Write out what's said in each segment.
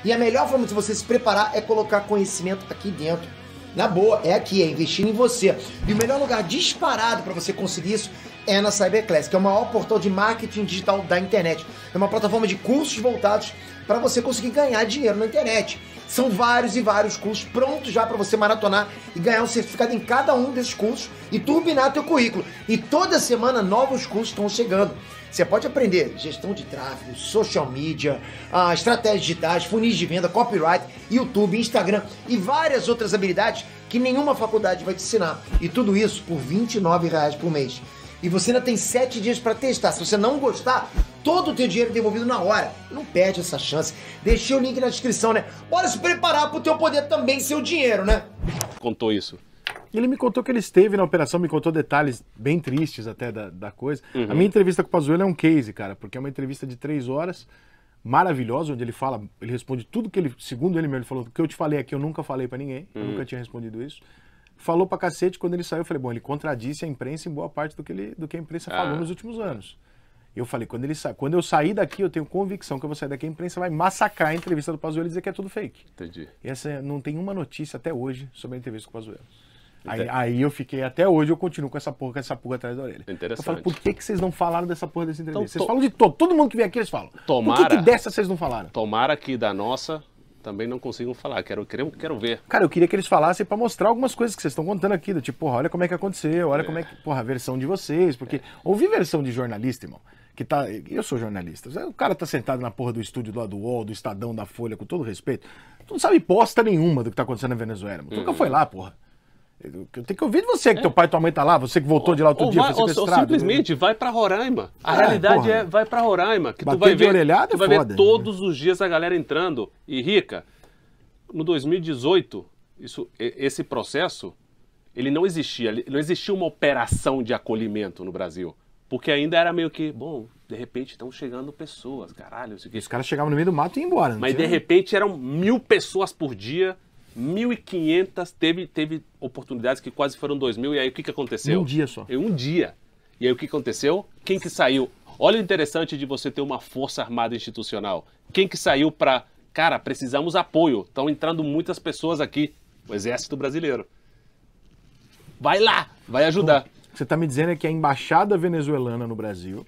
E a melhor forma de você se preparar é colocar conhecimento aqui dentro. Na boa, é aqui, é investir em você. E o melhor lugar disparado para você conseguir isso é na Cyberclass, que é o maior portal de marketing digital da internet. É uma plataforma de cursos voltados para você conseguir ganhar dinheiro na internet. São vários e vários cursos prontos já para você maratonar e ganhar um certificado em cada um desses cursos e turbinar teu currículo. E toda semana novos cursos estão chegando. Você pode aprender gestão de tráfego, social media, estratégias digitais, funis de venda, copyright, YouTube, Instagram e várias outras habilidades que nenhuma faculdade vai te ensinar. E tudo isso por R$29 por mês. E você ainda tem 7 dias para testar. Se você não gostar, todo o teu dinheiro é devolvido na hora. Não perde essa chance. Deixei o link na descrição, né? Bora se preparar pro teu poder também ser o dinheiro, né? Contou isso. Ele me contou que ele esteve na operação, me contou detalhes bem tristes até da coisa. Uhum. A minha entrevista com o Pazuello é um case, cara, porque é uma entrevista de 3 horas, maravilhosa, onde ele fala, ele responde tudo que ele, segundo ele mesmo, ele falou, o que eu te falei aqui eu nunca falei pra ninguém, eu nunca tinha respondido isso. Falou pra cacete, quando ele saiu eu falei, bom, ele contradisse a imprensa em boa parte do que a imprensa falou nos últimos anos. Eu falei, quando eu sair daqui, eu tenho convicção que eu vou sair daqui, a imprensa vai massacrar a entrevista do Pazuello e dizer que é tudo fake. Entendi. E essa, não tem uma notícia até hoje sobre a entrevista com o Pazuello. Aí eu fiquei, até hoje eu continuo com essa porra atrás da orelha. Interessante. Eu falo, por que vocês não falaram dessa porra dessa entrevista? Então, vocês falam de todo mundo que vem aqui eles falam. Tomara, por que dessa vocês não falaram? Tomara que da nossa também não consigam falar, quero ver. Cara, eu queria que eles falassem pra mostrar algumas coisas que vocês estão contando aqui, do tipo, porra, olha como é que aconteceu, olha como é que, porra, a versão de vocês, porque ouvir versão de jornalista, irmão, que tá, eu sou jornalista, o cara tá sentado na porra do estúdio lá do UOL, do Estadão, da Folha, com todo respeito, tu não sabe bosta nenhuma do que tá acontecendo na Venezuela, tu nunca foi lá, porra. Eu tenho que ouvir de você, que teu pai e tua mãe tá lá, você que voltou de lá outro dia, foi sequestrado. Ou simplesmente vai pra Roraima. A realidade porra. é, vai pra Roraima, que Bater tu vai de ver, orelhada tu é vai foda. ver todos os dias a galera entrando. E Rica, no 2018, esse processo, ele não existia uma operação de acolhimento no Brasil. Porque ainda era meio que, bom, de repente estão chegando pessoas, caralho. Isso aqui. Os caras chegavam no meio do mato e iam embora. Mas de repente eram 1000 pessoas por dia, 1.500, teve oportunidades que quase foram 2.000, e aí o que aconteceu? Em um dia só. Em um dia. E aí o que aconteceu? Quem que saiu? Olha o interessante de você ter uma força armada institucional. Quem que saiu para, cara, precisamos apoio, estão entrando muitas pessoas aqui, o Exército Brasileiro. Vai lá, vai ajudar. O que você tá me dizendo é que a embaixada venezuelana no Brasil,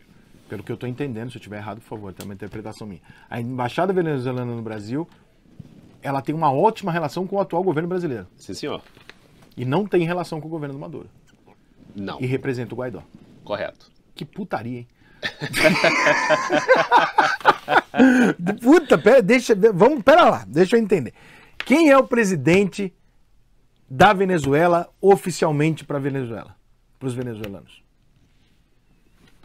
pelo que eu tô entendendo, se eu estiver errado, por favor, tem uma interpretação minha. A embaixada venezuelana no Brasil, ela tem uma ótima relação com o atual governo brasileiro. Sim, senhor. E não tem relação com o governo do Maduro. Não. E representa o Guaidó. Correto. Que putaria, hein? Puta, pera lá, deixa eu entender. Quem é o presidente da Venezuela oficialmente para Venezuela? Para os venezuelanos?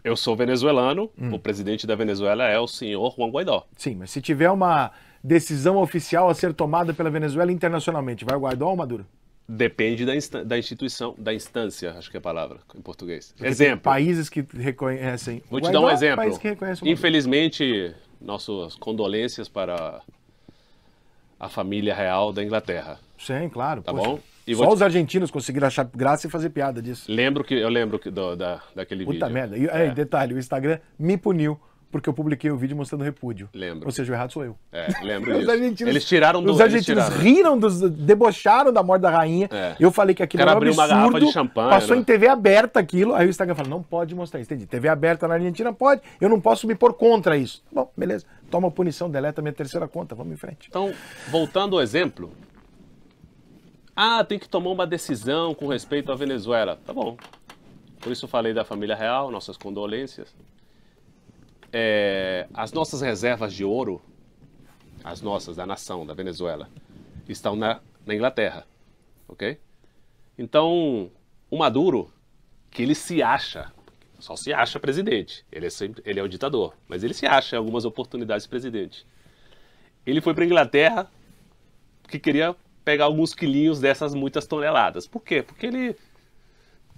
Eu sou venezuelano, o presidente da Venezuela é o senhor Juan Guaidó. Sim, mas se tiver uma decisão oficial a ser tomada pela Venezuela internacionalmente, vai o Guaidó ou o Maduro? Depende da instituição, da instância, acho que é a palavra em português. Porque exemplo. tem países que reconhecem. Vou te dar um exemplo. País que reconhece o Maduro. Infelizmente, nossas condolências para a família real da Inglaterra. Sim, claro. Tá poxa. bom? E Só os argentinos conseguiram achar graça e fazer piada disso. Eu lembro daquele vídeo. Puta merda. E aí, detalhe, o Instagram me puniu porque eu publiquei o vídeo mostrando repúdio. Lembro. Ou seja, o errado sou eu. Lembro Os disso. argentinos, Eles tiraram do... Os argentinos riram, debocharam da morte da rainha. Eu falei que aquilo O cara era um abriu absurdo, uma garrafa de champanhe, passou né? em TV aberta aquilo, aí o Instagram falou, não pode mostrar isso. Entendi. TV aberta na Argentina pode, eu não posso me pôr contra isso. Bom, beleza. Toma a punição, deleta minha terceira conta, vamos em frente. Então, voltando ao exemplo... tem que tomar uma decisão com respeito à Venezuela. Tá bom. Por isso eu falei da família real, nossas condolências. As nossas reservas de ouro, as nossas, da nação, da Venezuela, estão na Inglaterra. Ok? Então, o Maduro, que ele se acha, só se acha presidente. Ele é o ditador, mas ele se acha em algumas oportunidades presidente. Ele foi para a Inglaterra porque queria pegar alguns quilinhos dessas muitas toneladas. Por quê? Porque ele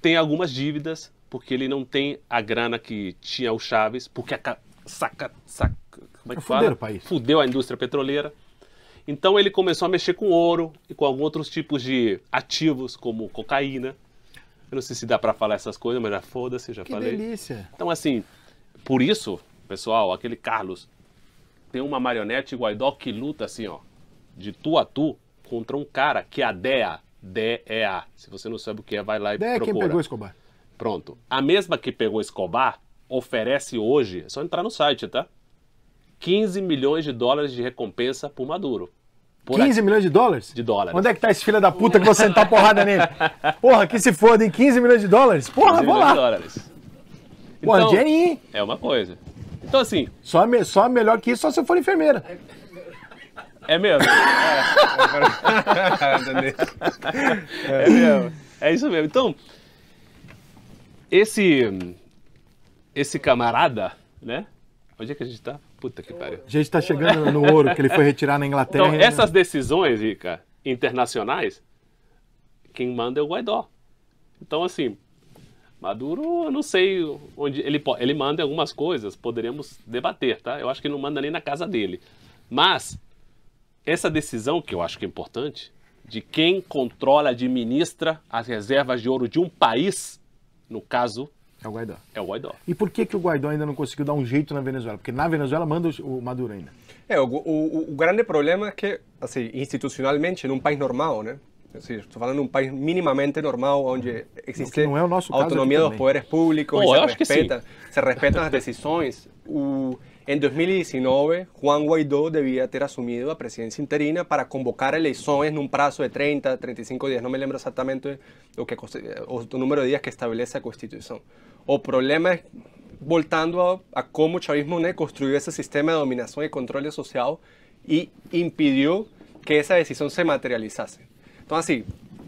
tem algumas dívidas, porque ele não tem a grana que tinha o Chaves, porque como é que fala? O país. Fudeu a indústria petroleira. Então ele começou a mexer com ouro e com alguns outros tipos de ativos, como cocaína. Eu não sei se dá pra falar essas coisas, mas já foda-se, já falei. Que delícia. Então assim, por isso, pessoal, aquele Carlos, tem uma marionete Guaidó que luta assim, ó, de tu a tu contra um cara que é a DEA, D-E-A. Se você não sabe o que é, vai lá e DEA é procura. quem pegou Escobar. Pronto. A mesma que pegou Escobar oferece hoje, é só entrar no site, tá? 15 milhões de dólares de recompensa por Maduro. 15 milhões de dólares? De dólares. Onde é que tá esse filho da puta que vou sentar porrada nele? Porra, que se foda, em 15 milhões de dólares? Porra, 15 vou milhões lá. de dólares. Porra, Então, dinheirinho, hein? é uma coisa. Então, assim, Só melhor que isso, só se eu for enfermeira. é mesmo. É mesmo. É isso mesmo. Então, esse camarada, né? Onde é que a gente tá? Puta que pariu. A gente tá chegando no ouro que ele foi retirar na Inglaterra. Então, essas decisões, Rica, internacionais, quem manda é o Guaidó. Então, assim, Maduro, eu não sei onde... Ele manda algumas coisas, poderíamos debater, tá? Eu acho que ele não manda nem na casa dele. Mas, essa decisão, que eu acho que é importante, de quem controla, administra as reservas de ouro de um país, no caso, É o Guaidó. é o Guaidó. E por que o Guaidó ainda não conseguiu dar um jeito na Venezuela? Porque na Venezuela manda o Maduro ainda. O grande problema é que, assim, institucionalmente, num país normal, né? Assim, estou falando de um país minimamente normal, onde existe não é o nosso caso autonomia aqui dos também. poderes públicos, Oh, e eu acho que sim. se respeitam as decisões. Em 2019, Juan Guaidó devia ter assumido a presidência interina para convocar eleições num prazo de 30, 35 dias. Não me lembro exatamente o número de dias que estabelece a Constituição. O problema é, voltando a como o chavismo, né, construiu esse sistema de dominação e controle social e impediu que essa decisão se materializasse. Então, assim,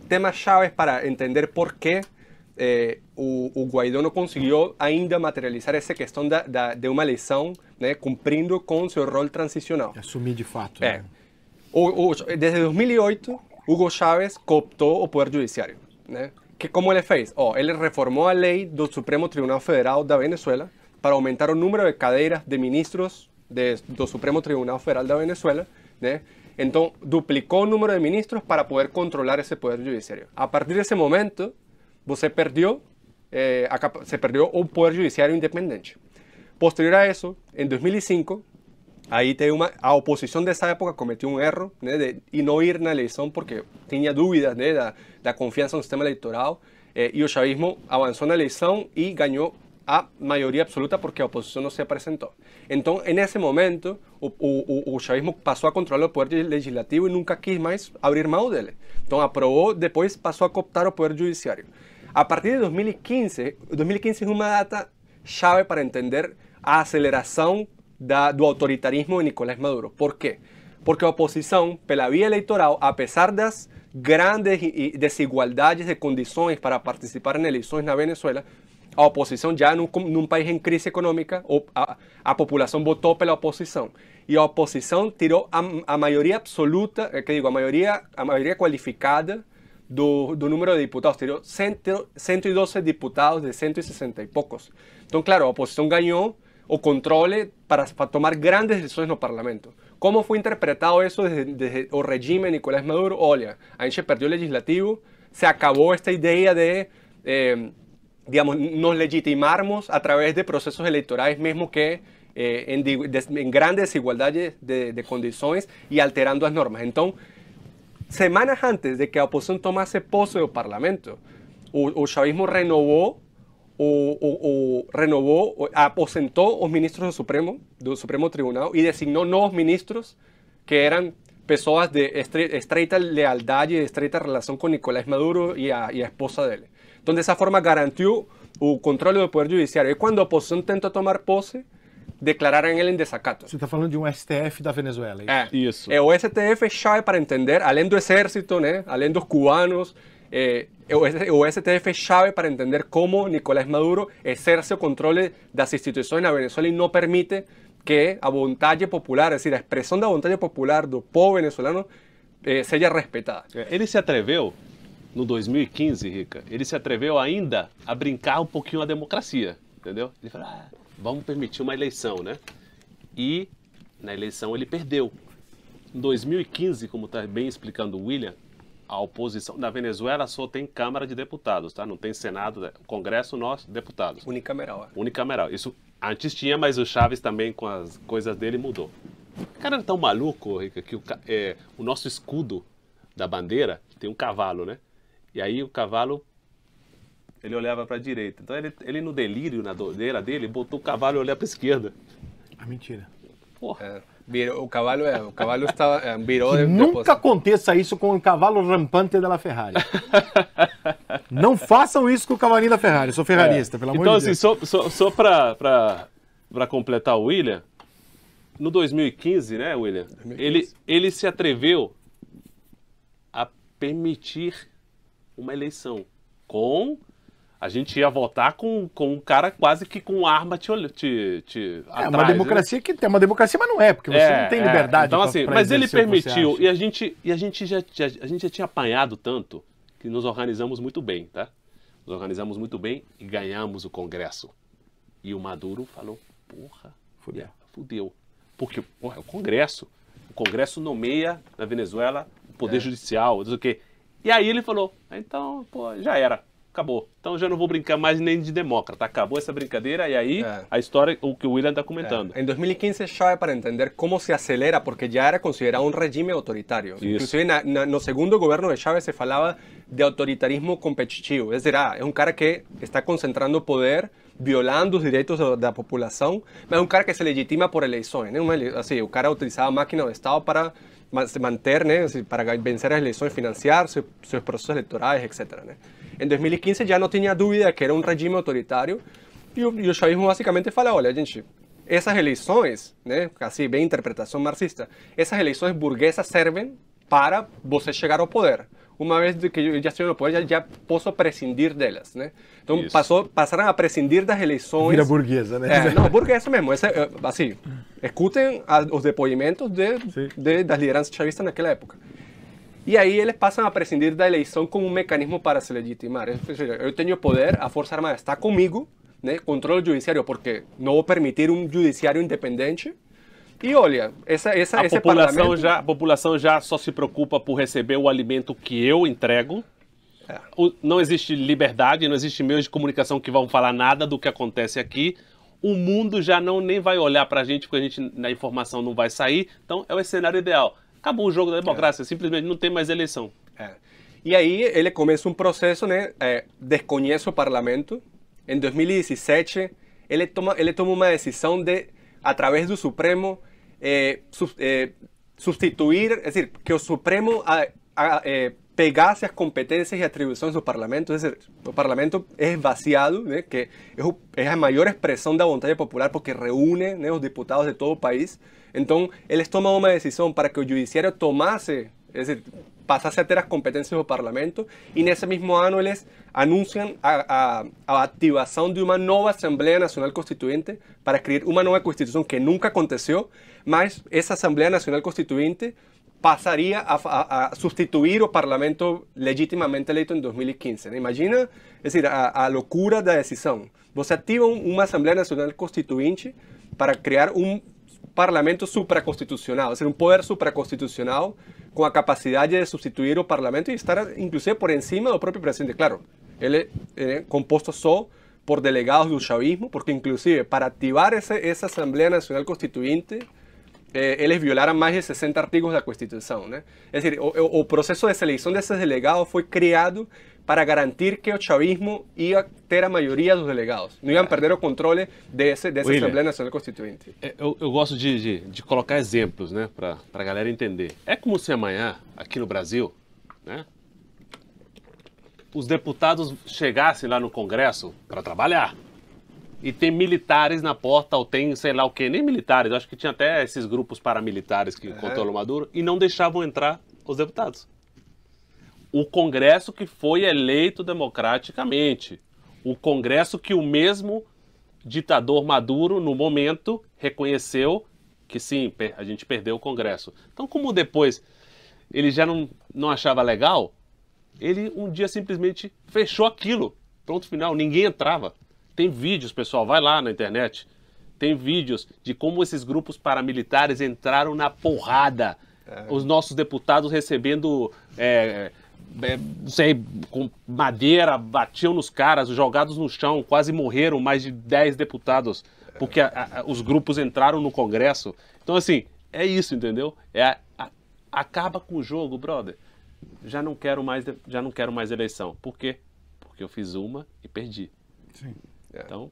temas chaves para entender por que o Guaidó não conseguiu ainda materializar essa questão de uma eleição, né, cumprindo com seu rol transicional. Assumir de fato. É. Né? Desde 2008, Hugo Chávez cooptou o Poder Judiciário. Né? Como ele fez? Ele reformou a lei do Supremo Tribunal Federal da Venezuela para aumentar o número de cadeiras de ministros do Supremo Tribunal Federal da Venezuela, né? Então, duplicou o número de ministros para poder controlar esse Poder Judiciário. A partir desse momento, você perdeu, se perdeu o Poder Judiciário independente. Posterior a isso, em 2005, aí a oposição dessa época cometeu um erro, né, de não ir na eleição porque tinha dúvidas, né, da confiança no sistema eleitoral, e o chavismo avançou na eleição e ganhou a maioria absoluta porque a oposição não se apresentou. Então, nesse momento, o chavismo passou a controlar o poder legislativo e nunca quis mais abrir mão dele. Então, aprovou, depois passou a cooptar o poder judiciário. A partir de 2015 é uma data chave para entender a aceleração do autoritarismo de Nicolás Maduro. Por quê? Porque a oposição, pela via eleitoral, apesar das grandes desigualdades de condições para participar em eleições na Venezuela, a oposição já num país em crise econômica, a população votou pela oposição. E a oposição tirou a maioria absoluta, a maioria qualificada do número de deputados. Tirou 112 deputados de 160 e poucos. Então, claro, a oposição ganhou o controle para tomar grandes decisões no parlamento. Como foi interpretado isso desde o regime de Nicolás Maduro? Olha, a gente perdeu o legislativo, se acabou esta ideia de... digamos, nos legitimarmos a través de procesos eleitorais, mesmo que em grandes desigualdades de condições e alterando as normas. Então, semanas antes de que a oposição tomasse posse do parlamento, o chavismo aposentou os ministros do Supremo Tribunal e designou novos ministros que eram pessoas de estreita lealdade e estreita relação com Nicolás Maduro e a esposa dele. Então, dessa forma, garantiu o controle do Poder Judiciário. E quando a oposição tentou tomar posse, declararam ele em desacato. Você está falando de um STF da Venezuela, é isso? Isso. O STF é chave para entender, além do exército, né, além dos cubanos, o STF é chave para entender como Nicolás Maduro exerce o controle das instituições na Venezuela e não permite que a vontade popular, é decir, a expressão da vontade popular do povo venezuelano seja respeitada. Ele se atreveu, no 2015, Rica, ele se atreveu ainda a brincar um pouquinho a democracia, entendeu? Ele falou, vamos permitir uma eleição, né? E na eleição ele perdeu. Em 2015, como está bem explicando o William, a oposição na Venezuela só tem Câmara de Deputados, tá? Não tem Senado, Congresso, nós, deputados. Unicameral. Unicameral. Isso antes tinha, mas o Chávez também, com as coisas dele, mudou. O cara era tão maluco, Rica, que o nosso escudo da bandeira tem um cavalo, né? E aí o cavalo, ele olhava para a direita. Então ele no delírio, na doideira dele, botou o cavalo e olhava para a esquerda. Ah, mentira. Porra. O cavalo estava, virou de Nunca aconteça isso com o cavalo rampante da Ferrari. Não façam isso com o cavalinho da Ferrari. Eu sou ferrarista, pelo amor então, de Deus. Então, assim, só para completar o William, no 2015, né, William? 2015. Ele se atreveu a permitir uma eleição com... A gente ia votar com um cara quase que com arma atrás, uma democracia, né? Que tem uma democracia, mas não é, porque você não tem liberdade. Então, assim, mas ele permitiu, e a gente já tinha apanhado tanto que nos organizamos muito bem, tá? Nos organizamos muito bem e ganhamos o Congresso. E o Maduro falou, porra, fudeu. Porque, porra, é o Congresso. O Congresso nomeia na Venezuela o Poder Judicial, não sei o quê. E aí ele falou, então, pô, já era. Acabou. Então já não vou brincar mais nem de demócrata. Acabou essa brincadeira e aí a história, o que o William está comentando. Em 2015 chave para entender como se acelera, porque já era considerado um regime autoritário. Isso. Inclusive no segundo governo de Chávez se falava de autoritarismo competitivo. É dizer, é um cara que está concentrando poder, violando os direitos da população, mas é um cara que se legitima por eleições. Né? Assim, o cara utilizava a máquina do Estado para se manter, né? Assim, para vencer as eleições, financiar seus processos eleitorais, etc. Né? Em 2015 já não tinha dúvida que era um regime autoritário e o chavismo basicamente fala, olha, gente, essas eleições, né, assim, bem interpretação marxista, essas eleições burguesas servem para você chegar ao poder. Uma vez que eu já estou no poder, já posso prescindir delas, né? Então passaram a prescindir das eleições. Vira burguesa, né? Não, burguesa mesmo. Assim, escutem os depoimentos das lideranças chavistas naquela época. E aí eles passam a prescindir da eleição como um mecanismo para se legitimar. Eu tenho poder, a Força Armada está comigo, né? Controlo o judiciário porque não vou permitir um judiciário independente. E olha, a população já só se preocupa por receber o alimento que eu entrego. Não existe liberdade, não existe meios de comunicação que vão falar nada do que acontece aqui. O mundo já nem vai olhar para a gente, porque a informação não vai sair. Então é o cenário ideal. Acabou o jogo da democracia, simplesmente não tem mais eleição. E aí ele começa um processo, né? Desconhece o parlamento. Em 2017, ele toma uma decisão de, através do Supremo, substituir, é dizer, que o Supremo pegasse as competências e atribuições do parlamento. É dizer, o parlamento é esvaziado, né? Que é a maior expressão da vontade popular porque reúne, né, os deputados de todo o país. Então, eles tomam uma decisão para que o judiciário tomasse, é dizer, passasse a ter as competências do parlamento, e nesse mesmo ano eles anunciam a ativação de uma nova Assembleia Nacional Constituinte para criar uma nova Constituição que nunca aconteceu, mas essa Assembleia Nacional Constituinte passaria a substituir o parlamento legitimamente eleito em 2015. Né? Imagina, é dizer, a loucura da decisão. Você ativa uma Assembleia Nacional Constituinte para criar um parlamento supraconstitucional, ou seja, um poder supraconstitucional com a capacidade de substituir o parlamento e estar, inclusive, por encima do próprio presidente. Claro, ele é composto só por delegados do chavismo, porque, inclusive, para ativar essa Assembleia Nacional Constituinte, eles violaram mais de 60 artigos da Constituição. Né? É dizer, o processo de seleção desses delegados foi criado para garantir que o chavismo ia ter a maioria dos delegados. Não iam perder o controle dessa Assembleia Nacional Constituinte. Eu gosto de colocar exemplos, né, para a galera entender. É como se amanhã, aqui no Brasil, né, os deputados chegassem lá no Congresso para trabalhar e tem militares na porta, ou tem sei lá o quê, nem militares, acho que tinha até esses grupos paramilitares que controlam o Maduro, e não deixavam entrar os deputados. O Congresso que foi eleito democraticamente. O Congresso que o mesmo ditador Maduro, no momento, reconheceu que sim, a gente perdeu o Congresso. Então, como depois ele já não achava legal, ele um dia simplesmente fechou aquilo. Pronto, final, ninguém entrava. Tem vídeos, pessoal, vai lá na internet. Tem vídeos de como esses grupos paramilitares entraram na porrada. Os nossos deputados recebendo... não sei, com madeira, batiam nos caras, jogados no chão, quase morreram mais de 10 deputados, porque os grupos entraram no Congresso. Então, assim, É isso, entendeu? Acaba com o jogo, brother. Já não quero mais eleição. Por quê? Porque eu fiz uma e perdi. Sim. Então,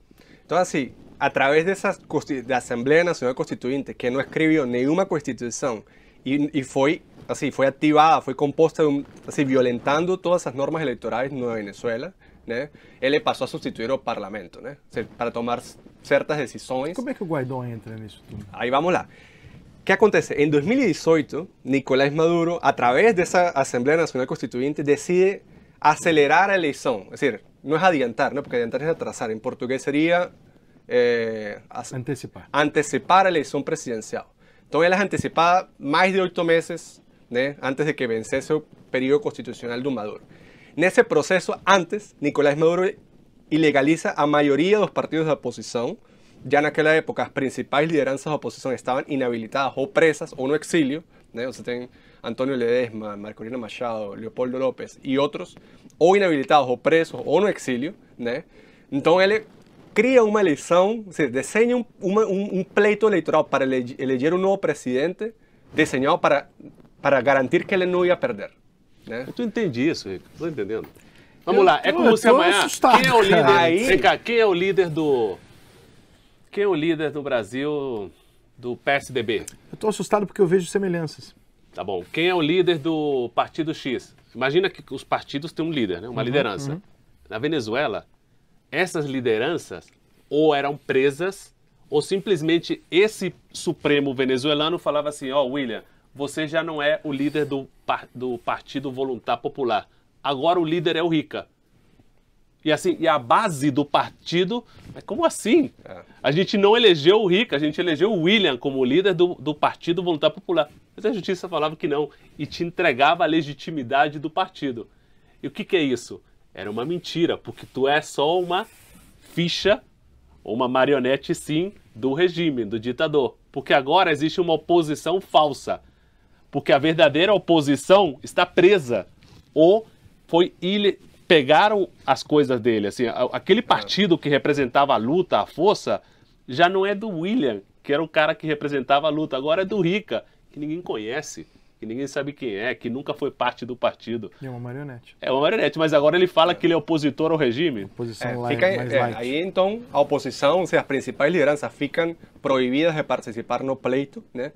Então, assim, a través da Asamblea Nacional Constituinte, que não escreveu nenhuma Constituição e foi ativada, foi composta, assim, violentando todas as normas eleitorais na Venezuela, né? Ele passou a substituir o parlamento, né? Para tomar certas decisões. Como é que o Guaidó entra nisso tudo? Ahí vamos lá. ¿Qué acontece? En 2018, Nicolás Maduro, a través de esa Asamblea Nacional Constituyente, decide acelerar la elección. Es decir, no es adiantar, ¿no? Porque adiantar es atrasar. En portugués sería Antecipar. a elección presidencial. Entonces, él es antecipada más de 8 meses, ¿no? Antes de que vencese el periodo constitucional de Maduro. En ese proceso, antes, Nicolás Maduro ilegaliza a mayoría de los partidos de oposición. Ya en aquella época, las principales lideranzas de oposición estaban inhabilitadas o presas o no exilio. ¿no? O sea, tienen Antonio Ledesma, Marcolino Machado, Leopoldo López y otros, o inhabilitados o presos o no exilio. ¿no? Entonces, él cria uma eleição, ou seja, desenha um pleito eleitoral para eleger um novo presidente, desenhado para garantir que ele não ia perder. Né? eu não entendi isso, Rico. Estou entendendo. Vamos lá, é como se tô amanhã... assustado, Quem é o líder? cara. Vem cá, quem é o líder do... Quem é o líder do Brasil do PSDB? Eu tô assustado porque eu vejo semelhanças. Tá bom. Quem é o líder do Partido X? Imagina que os partidos têm um líder, né? Uma liderança. Na Venezuela, essas lideranças ou eram presas ou simplesmente esse Supremo venezuelano falava assim, ó, William, você já não é o líder do Partido Voluntário Popular. Agora o líder é o Rica. E assim, e a base do partido, mas como assim? A gente não elegeu o Rica, a gente elegeu o William como líder do Partido Voluntário Popular. Mas a justiça falava que não e te entregava a legitimidade do partido. E o que é isso? Era uma mentira, porque tu é só uma ficha, ou uma marionete, sim, do regime, do ditador. Porque agora existe uma oposição falsa. Porque a verdadeira oposição está presa. Ou pegaram as coisas dele. Assim, aquele partido que representava a luta, a força, já não é do William, que era o cara que representava a luta. Agora é do Rica, que ninguém conhece, que ninguém sabe quem é, que nunca foi parte do partido. É uma marionete. É uma marionete, mas agora ele fala que ele é opositor ao regime. Posição Fica, mais light. aí então a oposição, ou seja, as principais lideranças ficam proibidas de participar no pleito, né?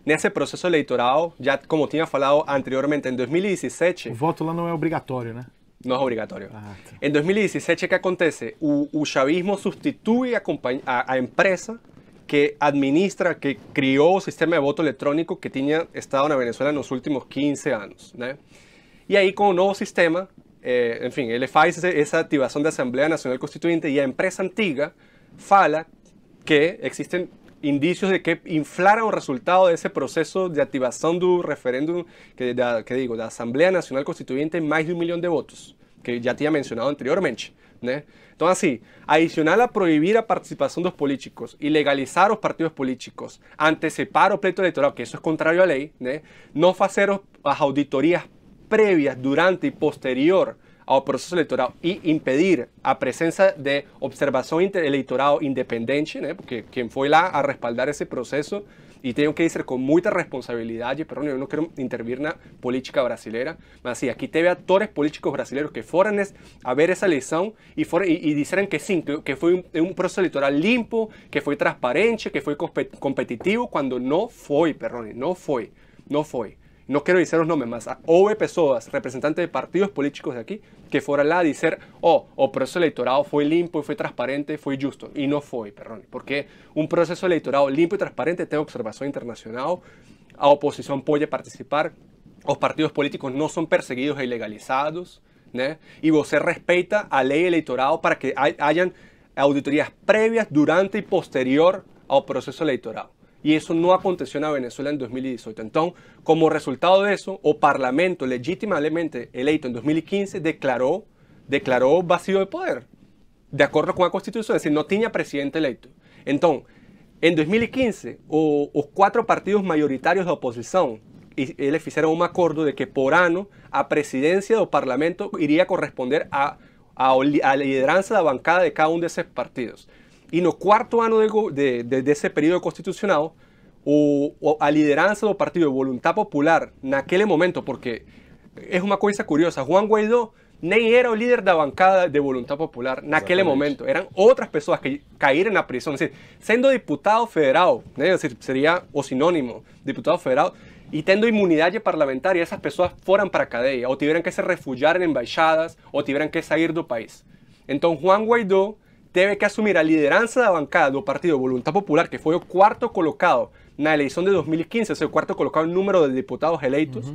Nesse processo eleitoral, já como tinha falado anteriormente, em 2017... O voto lá não é obrigatório, né? Não é obrigatório. Ah, tá. Em 2017, o que acontece? O chavismo substitui a empresa que administra, que criou o sistema de voto eletrônico que tinha estado na Venezuela nos últimos 15 anos. Né? E aí, com o novo sistema, enfim, ele faz essa ativação da Assembleia Nacional Constituinte e a empresa antiga fala que existem indícios de que inflaram o resultado desse processo de ativação do referéndum, da Assembleia Nacional Constituinte em mais de 1 milhão de votos, que já tinha mencionado anteriormente. Né? Então, assim, adicional a proibir a participação dos políticos e legalizar os partidos políticos, antecipar o pleito eleitoral, que isso é contrário à lei, né? Não fazer as auditorias prévias durante e posterior ao processo eleitoral e impedir a presença de observação eleitoral independente, né? Porque quem foi lá a respaldar esse processo, e tenho que dizer com muita responsabilidade, perdão, eu não quero intervir na política brasileira, mas assim, aqui teve atores políticos brasileiros que foram a ver essa eleição e disseram que sim, que foi um processo eleitoral limpo, que foi transparente, que foi competitivo, quando não foi, perdão, não foi. Não quero dizer os nomes, mas houve pessoas, representantes de partidos políticos aqui, que foram lá dizer, o processo eleitoral foi limpo, foi transparente, foi justo. E não foi, perdão, porque um processo eleitoral limpo e transparente tem observação internacional, a oposição pode participar, os partidos políticos não são perseguidos e ilegalizados, né? E você respeita a lei eleitoral para que hayan auditorias prévias durante e posterior ao processo eleitoral. Y eso no aconteció en Venezuela en 2018. Entonces, como resultado de eso, el Parlamento legítimamente electo en 2015 declaró vacío de poder, de acuerdo con la Constitución, es decir, no tenía presidente electo. Entonces, en 2015, los 4 partidos mayoritarios de oposición, eles hicieron un acuerdo de que por año a presidencia del Parlamento iría a corresponder a la lideranza de la bancada de cada uno de esos partidos. E no 4º ano desse período constitucional, a liderança do Partido Voluntad Popular naquele momento, porque é uma coisa curiosa, Juan Guaidó nem era o líder da bancada de Voluntad Popular naquele momento, eram outras pessoas que caíram na prisão, é decir, sendo diputado federal, né? É decir, seria o sinônimo, diputado federal, e tendo imunidade parlamentar, e essas pessoas foram para a cadeia, ou tiveram que se refugiar em embaixadas, ou tiveram que sair do país. Então Juan Guaidó teve que assumir a liderança da bancada do Partido Voluntad Popular, que foi o quarto colocado na eleição de 2015, ou seja, o quarto colocado em número de deputados eleitos,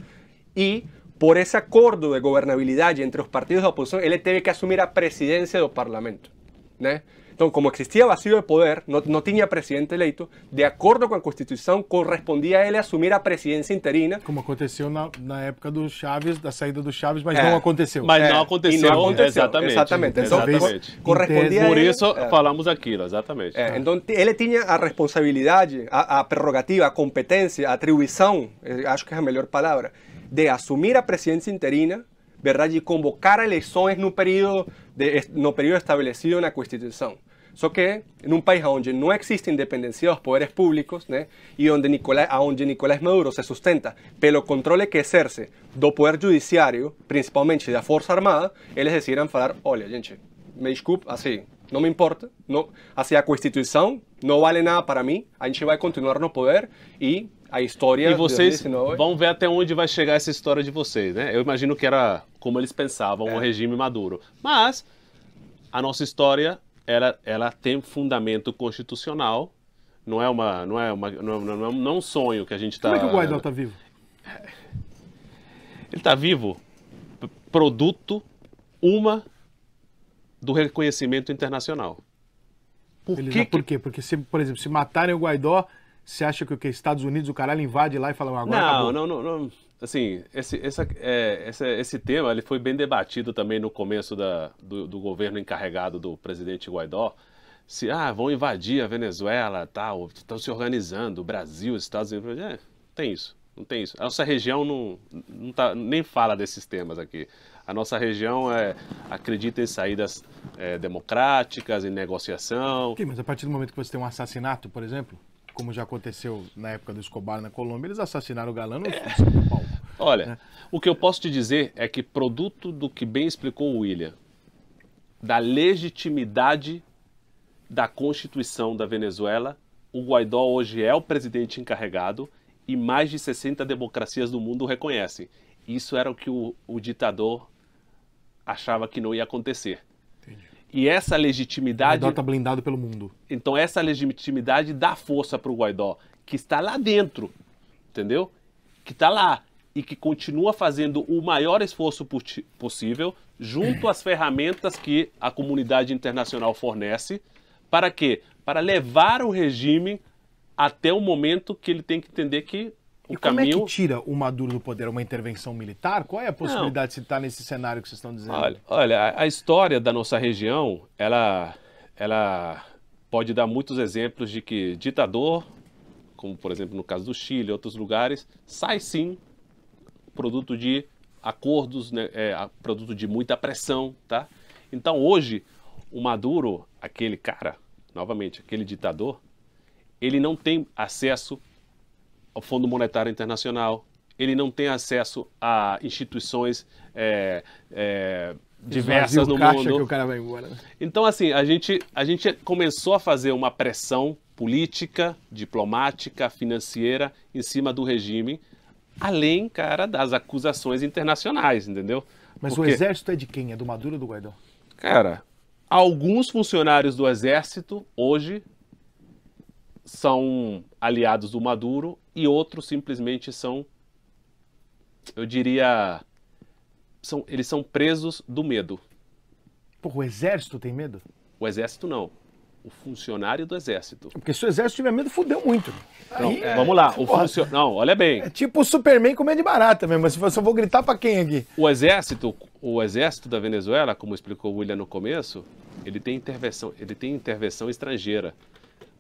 e por esse acordo de governabilidade entre os partidos da oposição, ele teve que assumir a presidência do parlamento, né? Então, como existia vazio de poder, não tinha presidente eleito, de acordo com a Constituição, correspondia a ele assumir a presidência interina. Como aconteceu na época do Chaves, da saída do Chaves, mas não aconteceu. Mas não aconteceu. E não aconteceu. Exatamente. Exatamente. Então, Exatamente. correspondia Por a ele, isso falamos aquilo, exatamente. Então, ele tinha a responsabilidade, a prerrogativa, a competência, a atribuição, acho que é a melhor palavra, de assumir a presidência interina, verdade, e convocar eleições no período estabelecido na Constituição. Só que em um país onde não existe independência dos poderes públicos, né, e onde Nicolás Maduro se sustenta pelo controle que exerce do poder judiciário, principalmente da Força Armada, eles decidiram falar, olha, gente, me desculpe, assim, não me importa, não, assim, a Constituição não vale nada para mim, a gente vai continuar no poder e a história... E vocês de 2019... vão ver até onde vai chegar essa história de vocês, né? Eu imagino que era como eles pensavam, o regime Maduro. Mas a nossa história... Ela tem fundamento constitucional, não é um sonho que a gente está... Como é que o Guaidó está vivo? Ele está vivo produto do reconhecimento internacional. Por quê? Porque, por exemplo, se matarem o Guaidó, você acha que o Estados Unidos, o caralho, invade lá e fala, agora acabou? Não. Assim, esse tema ele foi bem debatido também no começo do governo encarregado do presidente Guaidó. Se vão invadir a Venezuela, tal, estão se organizando, o Brasil, os Estados Unidos. Tem isso, não tem isso. A nossa região nem fala desses temas aqui. A nossa região acredita em saídas democráticas, em negociação. Ok, mas a partir do momento que você tem um assassinato, por exemplo, como já aconteceu na época do Escobar na Colômbia, eles assassinaram o galã no São Paulo. Olha, o que eu posso te dizer é que produto do que bem explicou o William, da legitimidade da Constituição da Venezuela, o Guaidó hoje é o presidente encarregado e mais de 60 democracias do mundo o reconhecem. Isso era o que o ditador achava que não ia acontecer. Entendi. E essa legitimidade... O Guaidó está blindado pelo mundo. Então essa legitimidade dá força para o Guaidó, que está lá dentro, entendeu? Que está lá e que continua fazendo o maior esforço possível, junto às ferramentas que a comunidade internacional fornece, para quê? Para levar o regime até o momento que ele tem que entender que o caminho... Como é que tira o Maduro do poder? Uma intervenção militar? Qual é a possibilidade de se estar nesse cenário que vocês estão dizendo? Olha, a história da nossa região, ela pode dar muitos exemplos de que ditador, como por exemplo no caso do Chile e outros lugares, sai sim produto de acordos, né, produto de muita pressão, tá? Então hoje, o Maduro, aquele cara, novamente, aquele ditador, ele não tem acesso ao Fundo Monetário Internacional, ele não tem acesso a instituições diversas no mundo. Que o cara vai embora, né? Então, assim, a gente começou a fazer uma pressão política, diplomática, financeira em cima do regime, além, cara, das acusações internacionais, entendeu? Mas o exército é de quem? É do Maduro ou do Guaidó? Cara, alguns funcionários do exército hoje são aliados do Maduro e outros simplesmente são, eu diria, eles são presos do medo. Pô, o exército tem medo? O exército não. O funcionário do exército. Porque se o exército tiver medo, fudeu muito. Não, vamos lá. Não, olha bem. É tipo o Superman com medo de barata mesmo. Mas se eu vou gritar pra quem aqui? O exército da Venezuela, como explicou o William no começo, ele tem intervenção estrangeira.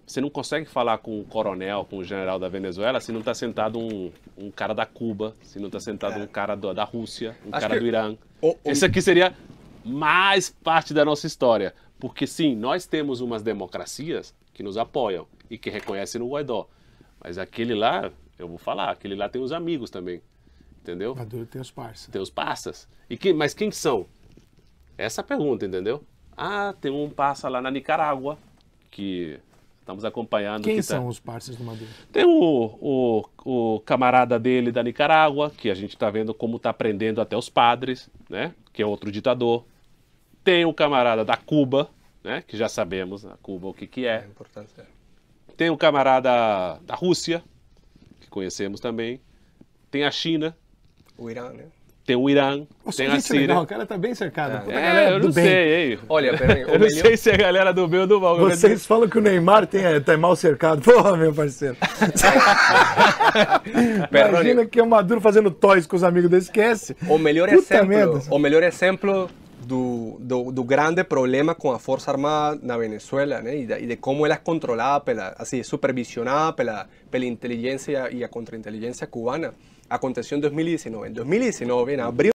Você não consegue falar com o coronel, com o general da Venezuela, se não está sentado um cara da Cuba, se não está sentado um cara da Rússia, cara do Irã. Esse aqui seria mais parte da nossa história. Porque sim, nós temos umas democracias que nos apoiam e que reconhecem o Guaidó. Mas aquele lá, eu vou falar, aquele lá tem os amigos também, entendeu? Maduro tem os parceiros. Tem os passas. Mas quem são? Essa é a pergunta, entendeu? Ah, tem um passa lá na Nicarágua, que estamos acompanhando. Quem que são os parceiros do Maduro? Tem o camarada dele da Nicarágua, que a gente está vendo como está prendendo até os padres, né? Que é outro ditador. Tem o camarada da Cuba, né? Que já sabemos a Cuba o que é. É importante. Tem o camarada da Rússia, que conhecemos também. Tem a China, O Irã, né? tem o Irã, Nossa, tem a gente Síria. legal, o cara tá bem cercado. Puta galera eu do não bem. sei, hein? Olha, peraí, Eu não sei se é a galera do bem ou do mal. Vocês falam que o Neymar tá mal cercado. Porra, meu parceiro. Imagina que é o Maduro fazendo toys com os amigos dele, esquece. O melhor Puta merda. exemplo, o melhor exemplo do grande problema com a Força Armada na Venezuela, né? E de como ela é controlada, assim, supervisionada pela inteligência e a contra-inteligência cubana, aconteceu em 2019. Em 2019, em abril